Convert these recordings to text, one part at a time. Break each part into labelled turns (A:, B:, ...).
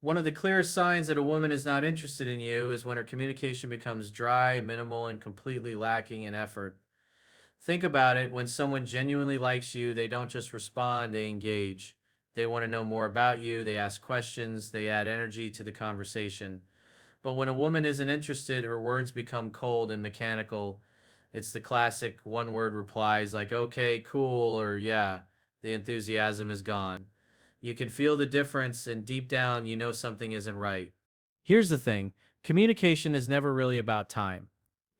A: One of the clearest signs that a woman is not interested in you is when her communication becomes dry, minimal, and completely lacking in effort. Think about it. When someone genuinely likes you, they don't just respond, they engage. They want to know more about you, they ask questions, they add energy to the conversation. But when a woman isn't interested, her words become cold and mechanical. It's the classic one word replies like, okay, cool, or yeah, the enthusiasm is gone. You can feel the difference, and deep down, you know something isn't right. Here's the thing, communication is never really about time,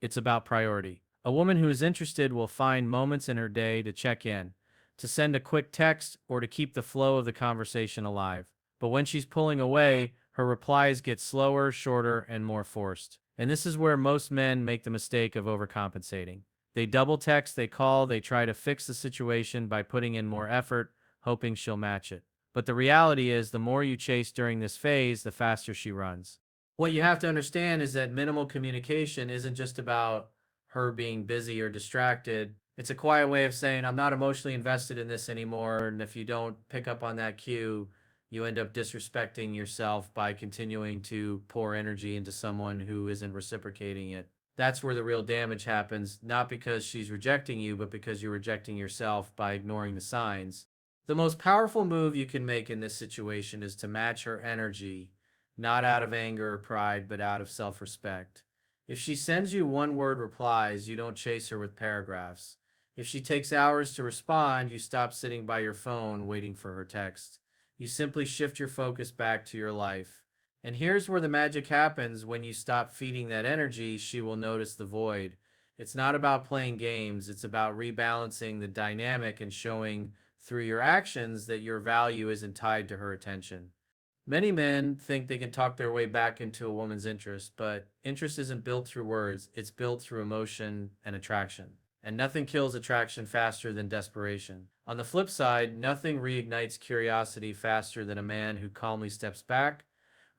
A: it's about priority. A woman who is interested will find moments in her day to check in, to send a quick text, or to keep the flow of the conversation alive. But when she's pulling away, her replies get slower, shorter, and more forced. And this is where most men make the mistake of overcompensating. They double text, they call, they try to fix the situation by putting in more effort, hoping she'll match it. But the reality is, the more you chase during this phase, the faster she runs. What you have to understand is that minimal communication isn't just about her being busy or distracted. It's a quiet way of saying, I'm not emotionally invested in this anymore. And if you don't pick up on that cue, you end up disrespecting yourself by continuing to pour energy into someone who isn't reciprocating it. That's where the real damage happens, not because she's rejecting you, but because you're rejecting yourself by ignoring the signs. The most powerful move you can make in this situation is to match her energy, not out of anger or pride, but out of self respect. If she sends you one word replies, you don't chase her with paragraphs. If she takes hours to respond, you stop sitting by your phone waiting for her text. You simply shift your focus back to your life. And here's where the magic happens. When you stop feeding that energy, she will notice the void. It's not about playing games, it's about rebalancing the dynamic and showing through your actions that your value isn't tied to her attention. Many men think they can talk their way back into a woman's interest, but interest isn't built through words, it's built through emotion and attraction. And nothing kills attraction faster than desperation. On the flip side, nothing reignites curiosity faster than a man who calmly steps back,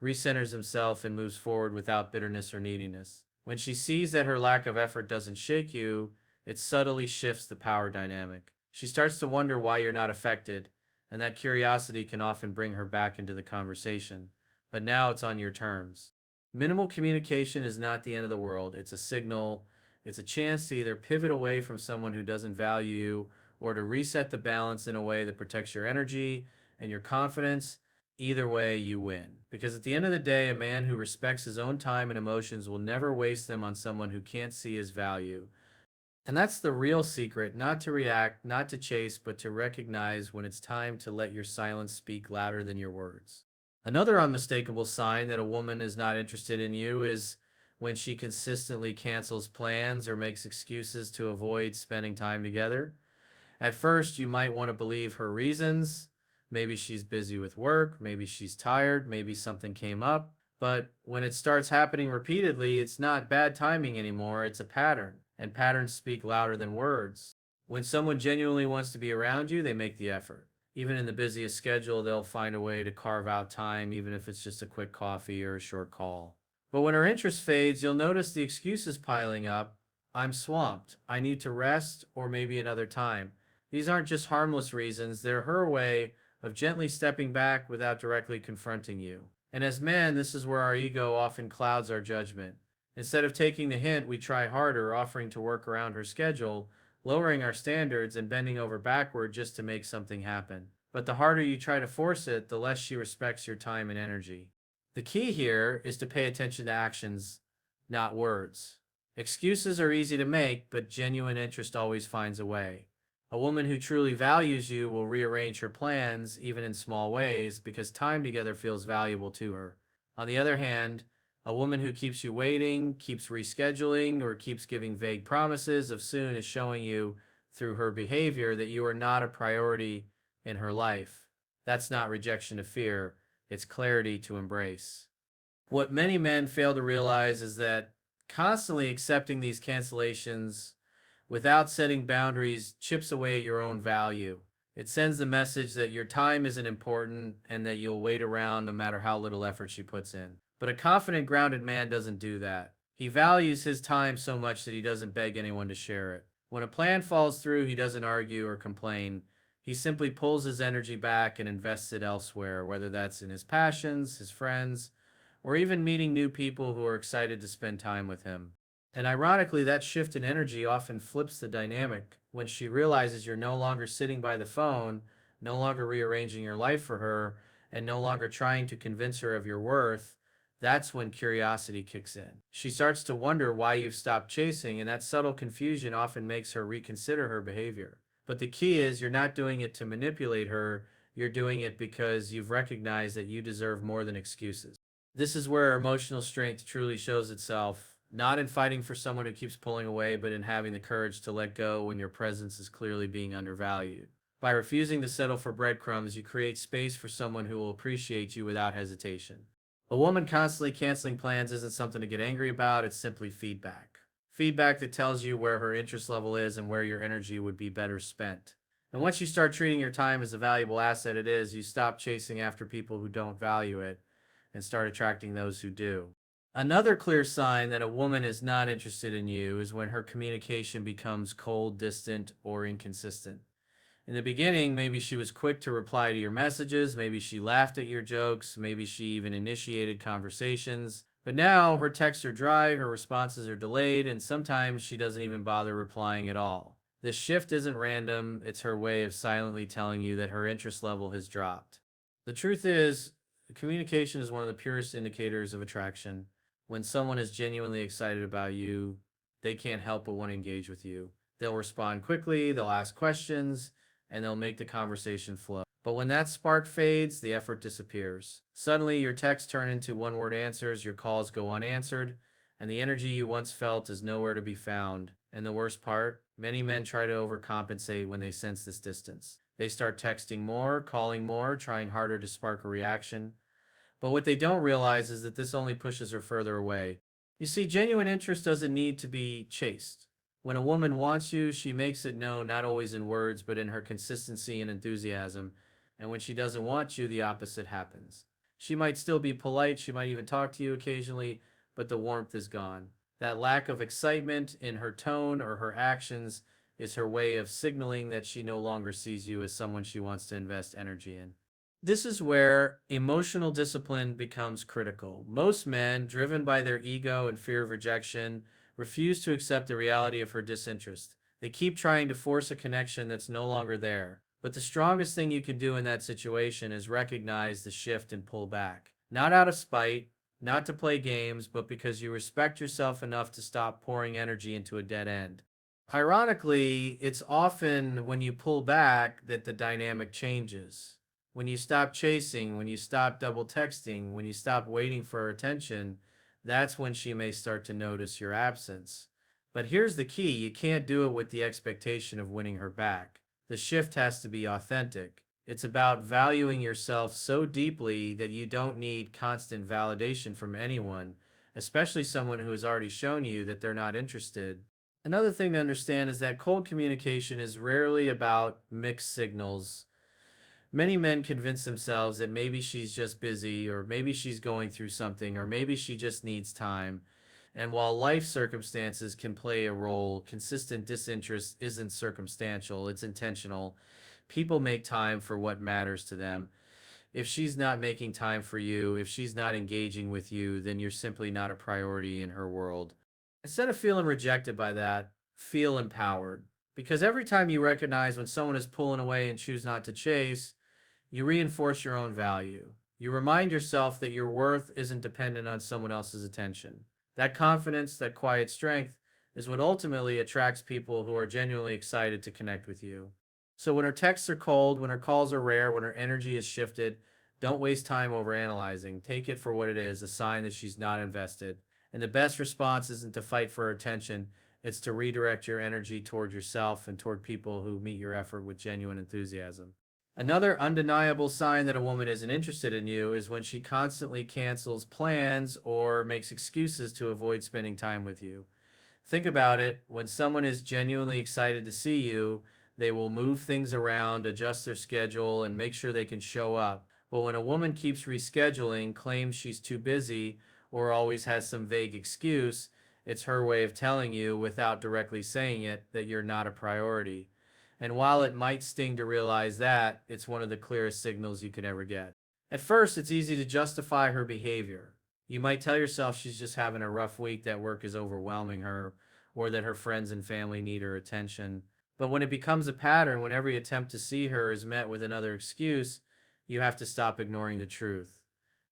A: recenters himself, and moves forward without bitterness or neediness. When she sees that her lack of effort doesn't shake you, it subtly shifts the power dynamic. She starts to wonder why you're not affected, and that curiosity can often bring her back into the conversation. But now it's on your terms. Minimal communication is not the end of the world. It's a signal, it's a chance to either pivot away from someone who doesn't value you or to reset the balance in a way that protects your energy and your confidence. Either way, you win. Because at the end of the day, a man who respects his own time and emotions will never waste them on someone who can't see his value. And that's the real secret, not to react, not to chase, but to recognize when it's time to let your silence speak louder than your words. Another unmistakable sign that a woman is not interested in you is when she consistently cancels plans or makes excuses to avoid spending time together. At first, you might want to believe her reasons. Maybe she's busy with work, maybe she's tired, maybe something came up. But when it starts happening repeatedly, it's not bad timing anymore, it's a pattern. And patterns speak louder than words. When someone genuinely wants to be around you, they make the effort. Even in the busiest schedule, they'll find a way to carve out time, even if it's just a quick coffee or a short call. But when her interest fades, you'll notice the excuses piling up. I'm swamped. I need to rest, or maybe another time. These aren't just harmless reasons, they're her way of gently stepping back without directly confronting you. And as men, this is where our ego often clouds our judgment. Instead of taking the hint, we try harder, offering to work around her schedule, lowering our standards, and bending over backward just to make something happen. But the harder you try to force it, the less she respects your time and energy. The key here is to pay attention to actions, not words. Excuses are easy to make, but genuine interest always finds a way. A woman who truly values you will rearrange her plans, even in small ways, because time together feels valuable to her. On the other hand, a woman who keeps you waiting, keeps rescheduling, or keeps giving vague promises of soon is showing you through her behavior that you are not a priority in her life. That's not rejection to fear, it's clarity to embrace. What many men fail to realize is that constantly accepting these cancellations without setting boundaries chips away at your own value. It sends the message that your time isn't important and that you'll wait around no matter how little effort she puts in. But a confident, grounded man doesn't do that. He values his time so much that he doesn't beg anyone to share it. When a plan falls through, he doesn't argue or complain. He simply pulls his energy back and invests it elsewhere, whether that's in his passions, his friends, or even meeting new people who are excited to spend time with him. And ironically, that shift in energy often flips the dynamic. When she realizes you're no longer sitting by the phone, no longer rearranging your life for her, and no longer trying to convince her of your worth, that's when curiosity kicks in. She starts to wonder why you've stopped chasing, and that subtle confusion often makes her reconsider her behavior. But the key is you're not doing it to manipulate her, you're doing it because you've recognized that you deserve more than excuses. This is where emotional strength truly shows itself, not in fighting for someone who keeps pulling away, but in having the courage to let go when your presence is clearly being undervalued. By refusing to settle for breadcrumbs, you create space for someone who will appreciate you without hesitation. A woman constantly canceling plans isn't something to get angry about, it's simply feedback. Feedback that tells you where her interest level is and where your energy would be better spent. And once you start treating your time as a valuable asset it is, you stop chasing after people who don't value it and start attracting those who do. Another clear sign that a woman is not interested in you is when her communication becomes cold, distant, or inconsistent. In the beginning, maybe she was quick to reply to your messages, maybe she laughed at your jokes, maybe she even initiated conversations. But now her texts are dry, her responses are delayed, and sometimes she doesn't even bother replying at all. This shift isn't random, it's her way of silently telling you that her interest level has dropped. The truth is, communication is one of the purest indicators of attraction. When someone is genuinely excited about you, they can't help but want to engage with you. They'll respond quickly, they'll ask questions, and they'll make the conversation flow. But when that spark fades, the effort disappears. Suddenly, your texts turn into one word answers, your calls go unanswered, and the energy you once felt is nowhere to be found. And the worst part, many men try to overcompensate when they sense this distance. They start texting more, calling more, trying harder to spark a reaction. But what they don't realize is that this only pushes her further away. You see, genuine interest doesn't need to be chased. When a woman wants you, she makes it known not always in words, but in her consistency and enthusiasm. And when she doesn't want you, the opposite happens. She might still be polite, she might even talk to you occasionally, but the warmth is gone. That lack of excitement in her tone or her actions is her way of signaling that she no longer sees you as someone she wants to invest energy in. This is where emotional discipline becomes critical. Most men, driven by their ego and fear of rejection, refuse to accept the reality of her disinterest. They keep trying to force a connection that's no longer there. But the strongest thing you can do in that situation is recognize the shift and pull back. Not out of spite, not to play games, but because you respect yourself enough to stop pouring energy into a dead end. Ironically, it's often when you pull back that the dynamic changes. When you stop chasing, when you stop double texting, when you stop waiting for her attention, that's when she may start to notice your absence. But here's the key, you can't do it with the expectation of winning her back. The shift has to be authentic. It's about valuing yourself so deeply that you don't need constant validation from anyone, especially someone who has already shown you that they're not interested. Another thing to understand is that cold communication is rarely about mixed signals. Many men convince themselves that maybe she's just busy, or maybe she's going through something, or maybe she just needs time. And while life circumstances can play a role, consistent disinterest isn't circumstantial, it's intentional. People make time for what matters to them. If she's not making time for you, if she's not engaging with you, then you're simply not a priority in her world. Instead of feeling rejected by that, feel empowered. Because every time you recognize when someone is pulling away and choose not to chase, you reinforce your own value. You remind yourself that your worth isn't dependent on someone else's attention. That confidence, that quiet strength, is what ultimately attracts people who are genuinely excited to connect with you. So when her texts are cold, when her calls are rare, when her energy is shifted, don't waste time over analyzing. Take it for what it is, a sign that she's not invested. And the best response isn't to fight for her attention, it's to redirect your energy toward yourself and toward people who meet your effort with genuine enthusiasm. Another undeniable sign that a woman isn't interested in you is when she constantly cancels plans or makes excuses to avoid spending time with you. Think about it. When someone is genuinely excited to see you, they will move things around, adjust their schedule, and make sure they can show up. But when a woman keeps rescheduling, claims she's too busy, or always has some vague excuse, it's her way of telling you, without directly saying it, that you're not a priority. And while it might sting to realize that, it's one of the clearest signals you could ever get. At first, it's easy to justify her behavior. You might tell yourself she's just having a rough week, that work is overwhelming her, or that her friends and family need her attention. But when it becomes a pattern, when every attempt to see her is met with another excuse, you have to stop ignoring the truth.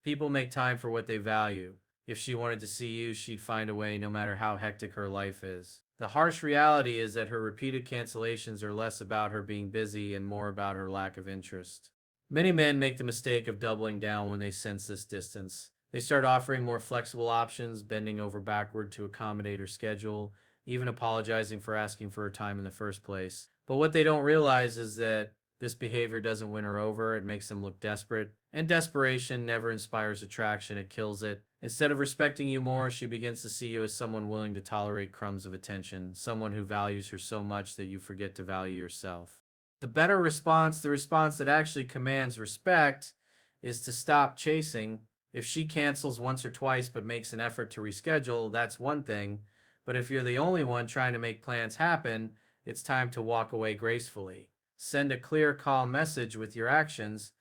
A: People make time for what they value. If she wanted to see you, she'd find a way no matter how hectic her life is. The harsh reality is that her repeated cancellations are less about her being busy and more about her lack of interest. Many men make the mistake of doubling down when they sense this distance. They start offering more flexible options, bending over backward to accommodate her schedule, even apologizing for asking for her time in the first place. But what they don't realize is that this behavior doesn't win her over, it makes them look desperate. And desperation never inspires attraction, it kills it. Instead of respecting you more, she begins to see you as someone willing to tolerate crumbs of attention, someone who values her so much that you forget to value yourself. The better response, the response that actually commands respect, is to stop chasing. If she cancels once or twice but makes an effort to reschedule, that's one thing. But if you're the only one trying to make plans happen, it's time to walk away gracefully. Send a clear, calm message with your actions.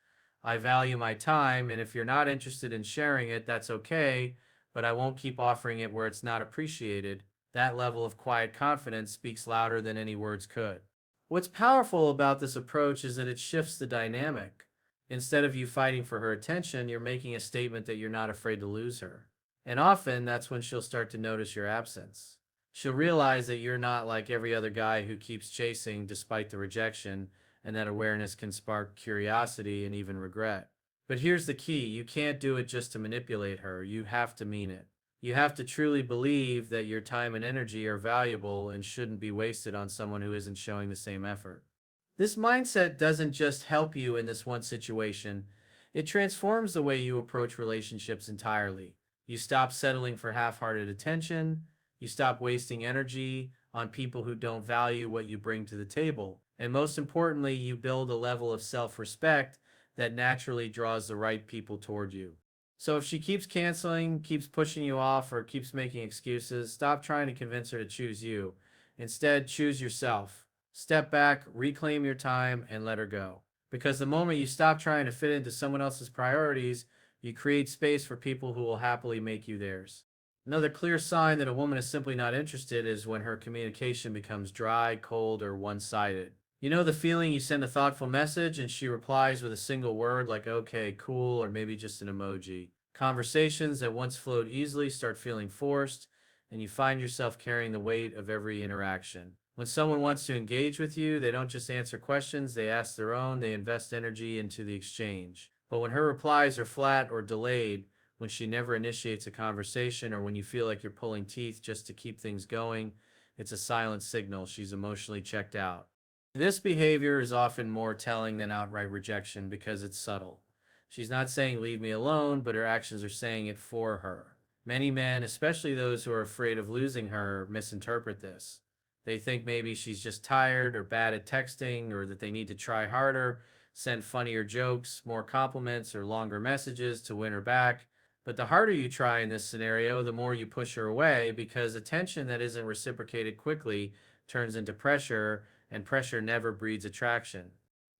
A: I value my time, and if you're not interested in sharing it, that's okay, but I won't keep offering it where it's not appreciated. That level of quiet confidence speaks louder than any words could. What's powerful about this approach is that it shifts the dynamic. Instead of you fighting for her attention, you're making a statement that you're not afraid to lose her. And often that's when she'll start to notice your absence. She'll realize that you're not like every other guy who keeps chasing despite the rejection, and that awareness can spark curiosity and even regret. But here's the key: you can't do it just to manipulate her, you have to mean it. You have to truly believe that your time and energy are valuable and shouldn't be wasted on someone who isn't showing the same effort. This mindset doesn't just help you in this one situation, it transforms the way you approach relationships entirely. You stop settling for half hearted attention, you stop wasting energy on people who don't value what you bring to the table, and most importantly, you build a level of self respect that naturally draws the right people toward you. So if she keeps canceling, keeps pushing you off, or keeps making excuses, stop trying to convince her to choose you. Instead, choose yourself. Step back, reclaim your time, and let her go. Because the moment you stop trying to fit into someone else's priorities, you create space for people who will happily make you theirs. Another clear sign that a woman is simply not interested is when her communication becomes dry, cold, or one sided. You know the feeling: you send a thoughtful message and she replies with a single word like okay, cool, or maybe just an emoji. Conversations that once flowed easily start feeling forced, and you find yourself carrying the weight of every interaction. When someone wants to engage with you, they don't just answer questions, they ask their own, they invest energy into the exchange. But when her replies are flat or delayed, when she never initiates a conversation, or when you feel like you're pulling teeth just to keep things going, it's a silent signal she's emotionally checked out. This behavior is often more telling than outright rejection because it's subtle. She's not saying leave me alone, but her actions are saying it for her. Many men, especially those who are afraid of losing her, misinterpret this. They think maybe she's just tired or bad at texting, or that they need to try harder, send funnier jokes, more compliments, or longer messages to win her back. But the harder you try in this scenario, the more you push her away, because attention that isn't reciprocated quickly turns into pressure, and pressure never breeds attraction.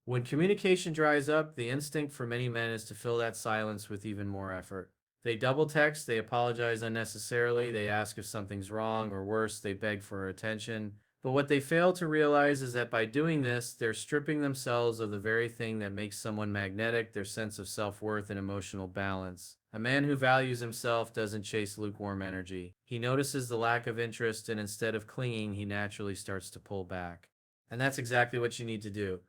A: When communication dries up, the instinct for many men is to fill that silence with even more effort. They double text, they apologize unnecessarily, they ask if something's wrong, or worse, they beg for her attention. But what they fail to realize is that by doing this, they're stripping themselves of the very thing that makes someone magnetic: their sense of self worth and emotional balance. A man who values himself doesn't chase lukewarm energy. He notices the lack of interest, and instead of clinging, he naturally starts to pull back. And that's exactly what you need to do.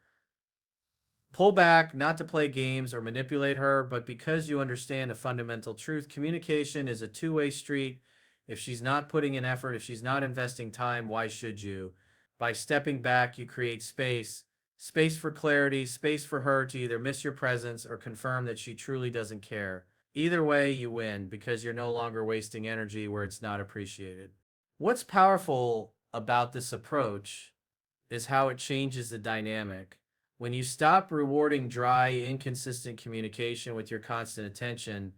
A: Pull back, not to play games or manipulate her, but because you understand a fundamental truth: communication is a two-way street. If she's not putting in effort, if she's not investing time, why should you? By stepping back, you create space, space for clarity, space for her to either miss your presence or confirm that she truly doesn't care. Either way, you win because you're no longer wasting energy where it's not appreciated. What's powerful about this approach is how it changes the dynamic. When you stop rewarding dry, inconsistent communication with your constant attention,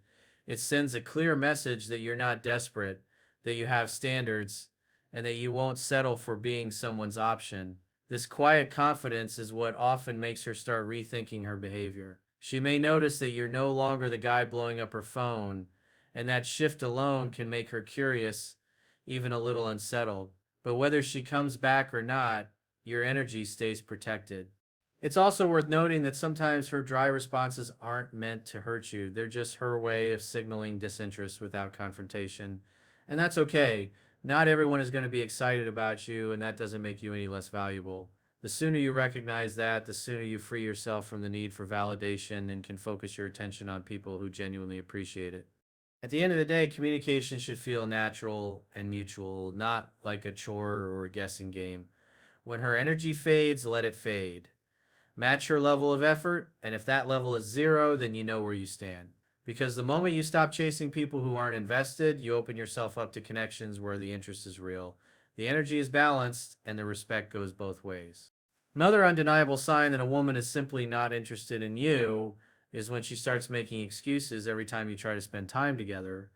A: it sends a clear message that you're not desperate, that you have standards, and that you won't settle for being someone's option. This quiet confidence is what often makes her start rethinking her behavior. She may notice that you're no longer the guy blowing up her phone, and that shift alone can make her curious, even a little unsettled. But whether she comes back or not, your energy stays protected. It's also worth noting that sometimes her dry responses aren't meant to hurt you. They're just her way of signaling disinterest without confrontation. And that's okay. Not everyone is going to be excited about you, and that doesn't make you any less valuable. The sooner you recognize that, the sooner you free yourself from the need for validation and can focus your attention on people who genuinely appreciate it. At the end of the day, communication should feel natural and mutual, not like a chore or a guessing game. When her energy fades, let it fade. Match her level of effort, and if that level is zero, then you know where you stand. Because the moment you stop chasing people who aren't invested, you open yourself up to connections where the interest is real. The energy is balanced, and the respect goes both ways. Another undeniable sign that a woman is simply not interested in you is when she starts making excuses every time you try to spend time together.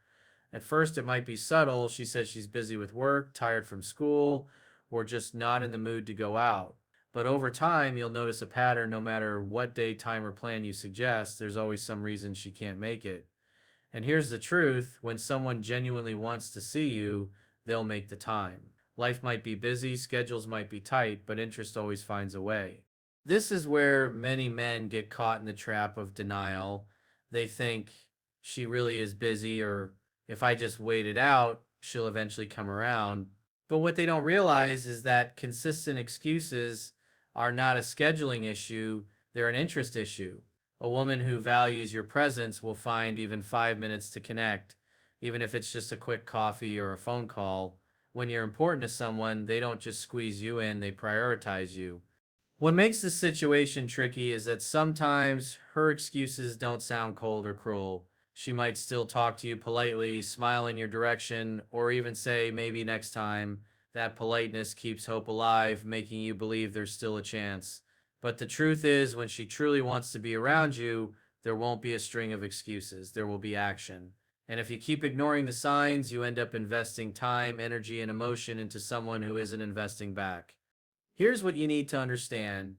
A: At first, it might be subtle. She says she's busy with work, tired from school, or just not in the mood to go out. But over time, you'll notice a pattern. No matter what day, time, or plan you suggest, there's always some reason she can't make it. And here's the truth: when someone genuinely wants to see you, they'll make the time. Life might be busy, schedules might be tight, but interest always finds a way. This is where many men get caught in the trap of denial. They think she really is busy, or if I just wait it out, she'll eventually come around. But what they don't realize is that consistent excuses are not a scheduling issue, they're an interest issue. A woman who values your presence will find even 5 minutes to connect, even if it's just a quick coffee or a phone call. When you're important to someone, they don't just squeeze you in, they prioritize you. What makes this situation tricky is that sometimes her excuses don't sound cold or cruel. She might still talk to you politely, smile in your direction, or even say maybe next time. That politeness keeps hope alive, making you believe there's still a chance. But the truth is, when she truly wants to be around you, there won't be a string of excuses. There will be action. And if you keep ignoring the signs, you end up investing time, energy, and emotion into someone who isn't investing back. Here's what you need to understand.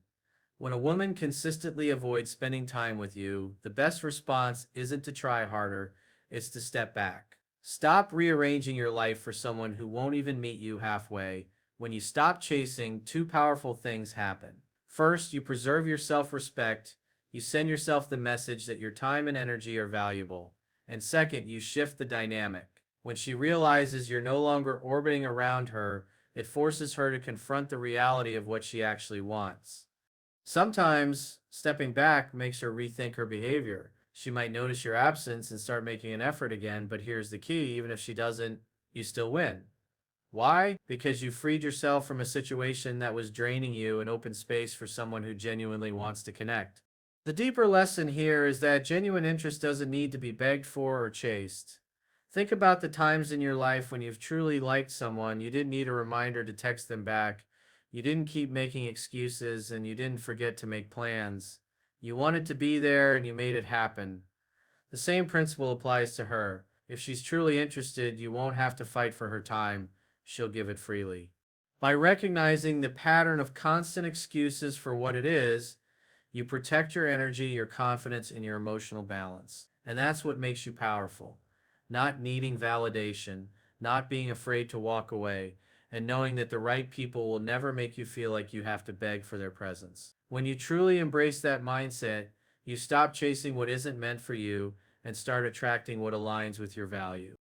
A: When a woman consistently avoids spending time with you, the best response isn't to try harder, it's to step back. Stop rearranging your life for someone who won't even meet you halfway. When you stop chasing, two powerful things happen. First, you preserve your self respect. You send yourself the message that your time and energy are valuable. And second, you shift the dynamic. When she realizes you're no longer orbiting around her, it forces her to confront the reality of what she actually wants. Sometimes stepping back makes her rethink her behavior. She might notice your absence and start making an effort again, but here's the key: even if she doesn't, you still win. Why? Because you freed yourself from a situation that was draining you and opened space for someone who genuinely wants to connect. The deeper lesson here is that genuine interest doesn't need to be begged for or chased. Think about the times in your life when you've truly liked someone. You didn't need a reminder to text them back. You didn't keep making excuses, and you didn't forget to make plans. You wanted to be there and you made it happen. The same principle applies to her. If she's truly interested, you won't have to fight for her time. She'll give it freely. By recognizing the pattern of constant excuses for what it is, you protect your energy, your confidence, and your emotional balance. And that's what makes you powerful. Not needing validation, not being afraid to walk away, and knowing that the right people will never make you feel like you have to beg for their presence. When you truly embrace that mindset, you stop chasing what isn't meant for you and start attracting what aligns with your value.